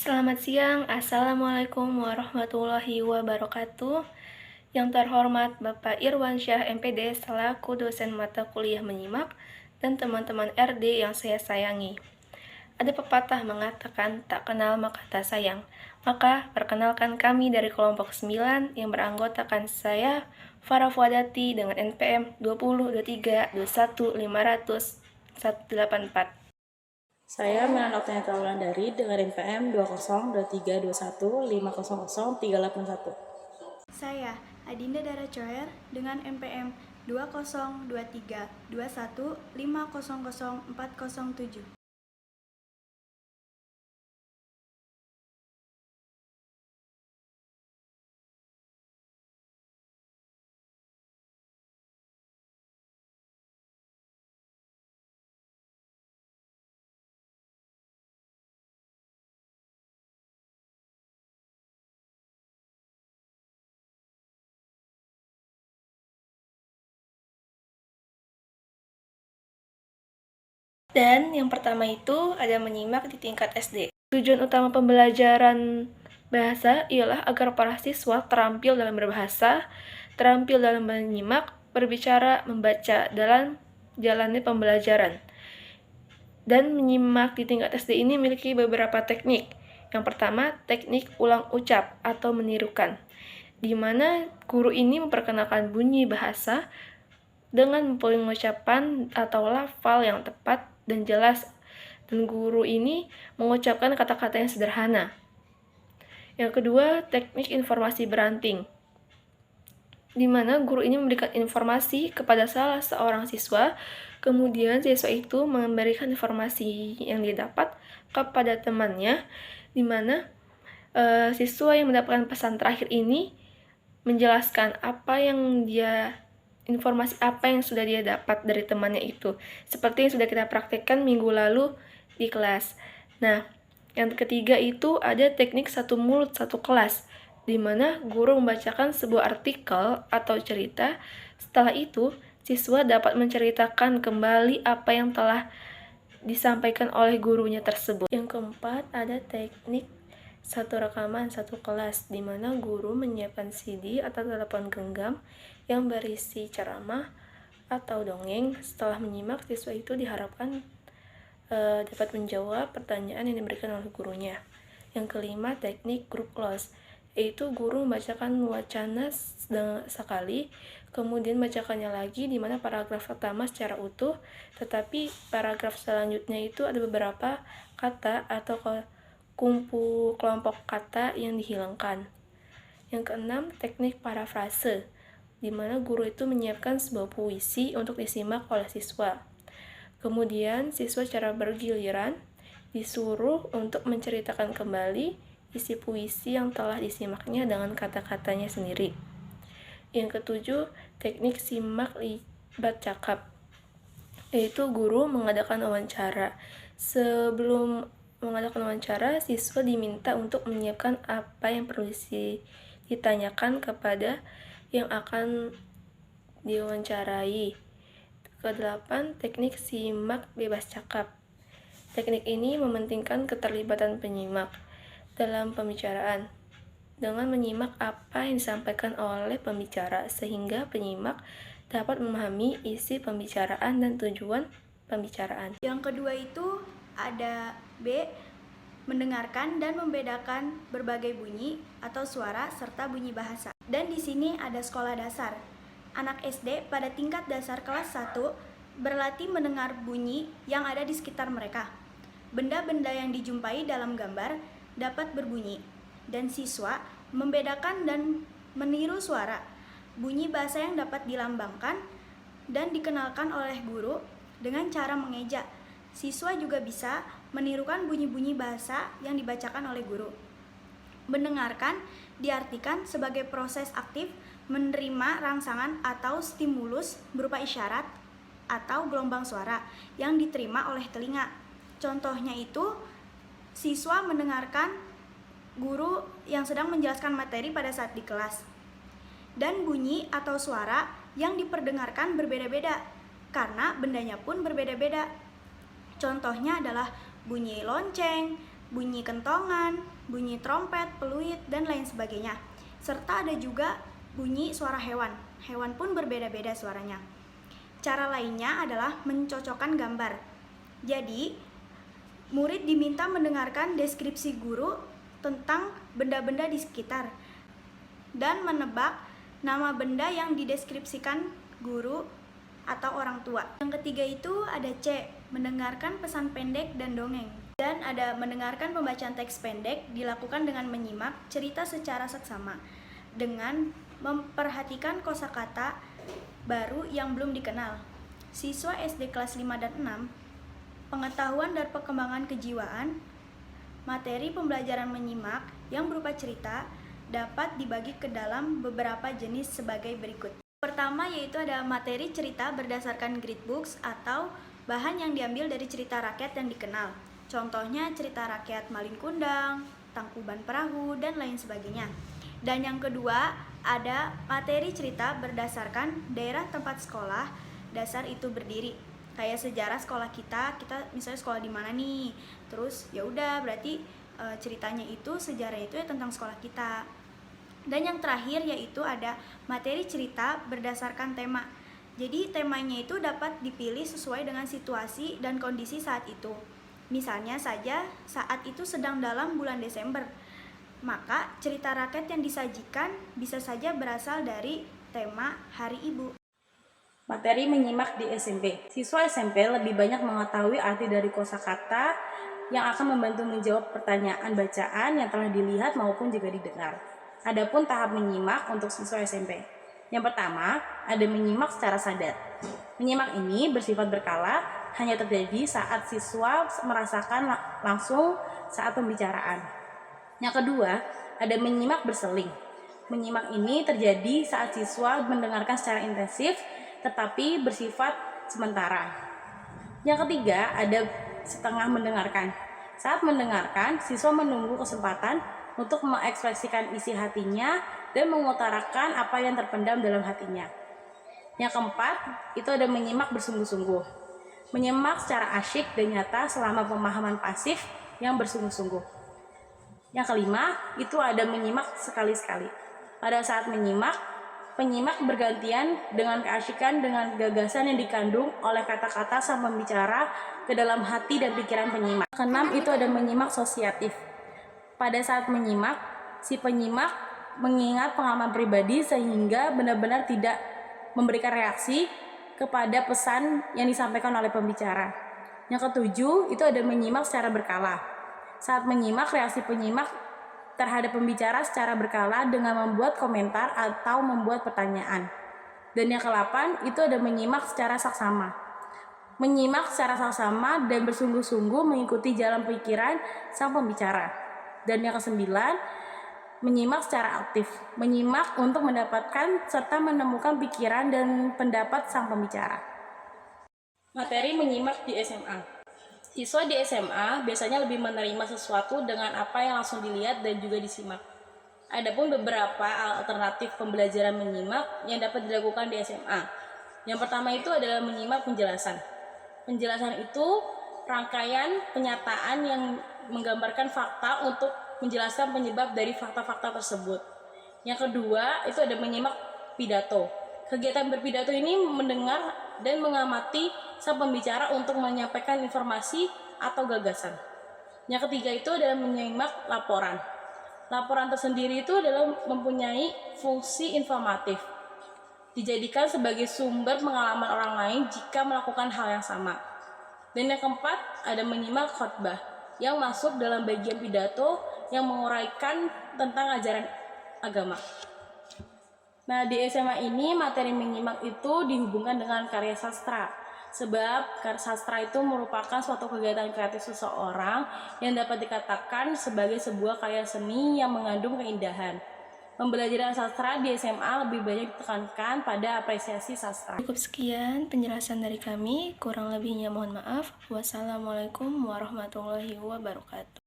Selamat siang, Assalamualaikum warahmatullahi wabarakatuh. Yang terhormat Bapak Irwansyah MPD selaku dosen mata kuliah menyimak dan teman-teman RD yang saya sayangi. Ada pepatah mengatakan tak kenal maka tak sayang. Maka perkenalkan kami dari kelompok 9 yang beranggotakan saya Farah Fuadati dengan NPM 20 23 21 500 184. Saya Milan Oktavianita Wulandari dengan NPM 202321500381. Saya Adinda Dara Coer dengan NPM 202321500407. Dan yang pertama itu ada menyimak di tingkat SD. Tujuan utama pembelajaran bahasa ialah agar para siswa terampil dalam berbahasa, terampil dalam menyimak, berbicara, membaca dalam jalani pembelajaran. Dan menyimak di tingkat SD ini memiliki beberapa teknik. Yang pertama, teknik ulang ucap atau menirukan, di mana guru ini memperkenalkan bunyi bahasa dengan pengucapan atau lafal yang tepat dan jelas, dan guru ini mengucapkan kata-kata yang sederhana. Yang kedua, teknik informasi beranting, di mana guru ini memberikan informasi kepada salah seorang siswa, kemudian siswa itu memberikan informasi yang dia dapat kepada temannya, di mana siswa yang mendapatkan pesan terakhir ini menjelaskan informasi apa yang sudah dia dapat dari temannya itu, seperti yang sudah kita praktekkan minggu lalu di kelas. Nah, yang ketiga itu ada teknik satu mulut satu kelas, di mana guru membacakan sebuah artikel atau cerita. Setelah itu, siswa dapat menceritakan kembali apa yang telah disampaikan oleh gurunya tersebut. Yang keempat ada teknik satu rekaman satu kelas, di mana guru menyiapkan CD atau telepon genggam yang berisi ceramah atau dongeng. Setelah menyimak, siswa itu diharapkan dapat menjawab pertanyaan yang diberikan oleh gurunya. Yang kelima, teknik group close, yaitu guru membacakan wacana sekali, kemudian bacakannya lagi, di mana paragraf pertama secara utuh, tetapi paragraf selanjutnya itu ada beberapa kata atau kelompok kata yang dihilangkan. Yang keenam, teknik parafrase, di mana guru itu menyiapkan sebuah puisi untuk disimak oleh siswa. Kemudian siswa secara bergiliran disuruh untuk menceritakan kembali isi puisi yang telah disimaknya dengan kata-katanya sendiri. Yang ketujuh, teknik simak libat cakap, yaitu guru mengadakan wawancara. Sebelum mengadakan wawancara, siswa diminta untuk menyiapkan apa yang perlu ditanyakan kepada yang akan diwawancarai. Kedelapan, teknik simak bebas cakap. Teknik ini mementingkan keterlibatan penyimak dalam pembicaraan dengan menyimak apa yang disampaikan oleh pembicara, sehingga penyimak dapat memahami isi pembicaraan dan tujuan pembicaraan. Yang kedua itu ada B, mendengarkan dan membedakan berbagai bunyi atau suara serta bunyi bahasa. Dan di sini ada sekolah dasar. Anak SD pada tingkat dasar kelas 1 berlatih mendengar bunyi yang ada di sekitar mereka. Benda-benda yang dijumpai dalam gambar dapat berbunyi, dan siswa membedakan dan meniru suara, bunyi bahasa yang dapat dilambangkan dan dikenalkan oleh guru dengan cara mengeja. Siswa juga bisa menirukan bunyi-bunyi bahasa yang dibacakan oleh guru. Mendengarkan diartikan sebagai proses aktif menerima rangsangan atau stimulus berupa isyarat atau gelombang suara yang diterima oleh telinga. Contohnya itu, siswa mendengarkan guru yang sedang menjelaskan materi pada saat di kelas. Dan bunyi atau suara yang diperdengarkan berbeda-beda, karena bendanya pun berbeda-beda. Contohnya adalah bunyi lonceng, bunyi kentongan, bunyi trompet, peluit, dan lain sebagainya. Serta ada juga bunyi suara hewan. Hewan pun berbeda-beda suaranya. Cara lainnya adalah mencocokkan gambar. Jadi, murid diminta mendengarkan deskripsi guru tentang benda-benda di sekitar dan menebak nama benda yang dideskripsikan guru atau orang tua. Yang ketiga itu ada C, mendengarkan pesan pendek dan dongeng. Dan ada mendengarkan pembacaan teks pendek dilakukan dengan menyimak cerita secara seksama dengan memperhatikan kosakata baru yang belum dikenal. Siswa SD kelas 5 dan 6, pengetahuan dan perkembangan kejiwaan, materi pembelajaran menyimak yang berupa cerita dapat dibagi ke dalam beberapa jenis sebagai berikut. Pertama yaitu ada materi cerita berdasarkan gridbooks atau bahan yang diambil dari cerita rakyat yang dikenal. Contohnya cerita rakyat Malin Kundang, Tangkuban Perahu, dan lain sebagainya. Dan yang kedua ada materi cerita berdasarkan daerah tempat sekolah dasar itu berdiri. Kayak sejarah sekolah kita misalnya sekolah di mana nih. Terus ya udah berarti ceritanya itu sejarah itu ya tentang sekolah kita. Dan yang terakhir yaitu ada materi cerita berdasarkan tema. Jadi temanya itu dapat dipilih sesuai dengan situasi dan kondisi saat itu. Misalnya saja saat itu sedang dalam bulan Desember, maka cerita rakyat yang disajikan bisa saja berasal dari tema Hari Ibu. Materi menyimak di SMP. Siswa SMP lebih banyak mengetahui arti dari kosakata yang akan membantu menjawab pertanyaan bacaan yang telah dilihat maupun juga didengar. Adapun tahap menyimak untuk siswa SMP. Yang pertama, ada menyimak secara sadar. Menyimak ini bersifat berkala, hanya terjadi saat siswa merasakan langsung saat pembicaraan. Yang kedua, ada menyimak berseling. Menyimak ini terjadi saat siswa mendengarkan secara intensif, tetapi bersifat sementara. Yang ketiga, ada setengah mendengarkan. Saat mendengarkan, siswa menunggu kesempatan untuk mengekspresikan isi hatinya dan mengutarakan apa yang terpendam dalam hatinya. Yang keempat, itu ada menyimak bersungguh-sungguh. Menyimak secara asyik dan nyata selama pemahaman pasif yang bersungguh-sungguh. Yang kelima, itu ada menyimak sekali-sekali. Pada saat menyimak, penyimak bergantian dengan keasyikan dengan gagasan yang dikandung oleh kata-kata sang pembicara ke dalam hati dan pikiran penyimak. Keenam, itu ada menyimak asosiatif. Pada saat menyimak, si penyimak mengingat pengalaman pribadi sehingga benar-benar tidak memberikan reaksi kepada pesan yang disampaikan oleh pembicara. Yang ketujuh, itu ada menyimak secara berkala. Saat menyimak, reaksi penyimak terhadap pembicara secara berkala dengan membuat komentar atau membuat pertanyaan. Dan yang ke-8, itu ada menyimak secara saksama. Menyimak secara saksama dan bersungguh-sungguh mengikuti jalan pikiran sang pembicara. Dan yang ke-9, menyimak secara aktif. Menyimak untuk mendapatkan serta menemukan pikiran dan pendapat sang pembicara. Materi menyimak di SMA. Siswa di SMA biasanya lebih menerima sesuatu dengan apa yang langsung dilihat dan juga disimak. Adapun beberapa alternatif pembelajaran menyimak yang dapat dilakukan di SMA. Yang pertama itu adalah menyimak penjelasan. Penjelasan itu rangkaian penyataan yang menggambarkan fakta untuk menjelaskan penyebab dari fakta-fakta tersebut. Yang kedua, itu ada menyimak pidato. Kegiatan berpidato ini mendengar dan mengamati sang pembicara untuk menyampaikan informasi atau gagasan. Yang ketiga itu adalah menyimak laporan. Laporan tersendiri itu adalah mempunyai fungsi informatif. Dijadikan sebagai sumber pengalaman orang lain jika melakukan hal yang sama. Dan yang keempat, ada menyimak khotbah yang masuk dalam bagian pidato yang menguraikan tentang ajaran agama. Nah, di SMA ini materi menyimak itu dihubungkan dengan karya sastra. Sebab karya sastra itu merupakan suatu kegiatan kreatif seseorang yang dapat dikatakan sebagai sebuah karya seni yang mengandung keindahan. Pembelajaran sastra di SMA lebih banyak ditekankan pada apresiasi sastra. Cukup sekian penjelasan dari kami, kurang lebihnya mohon maaf. Wassalamualaikum warahmatullahi wabarakatuh.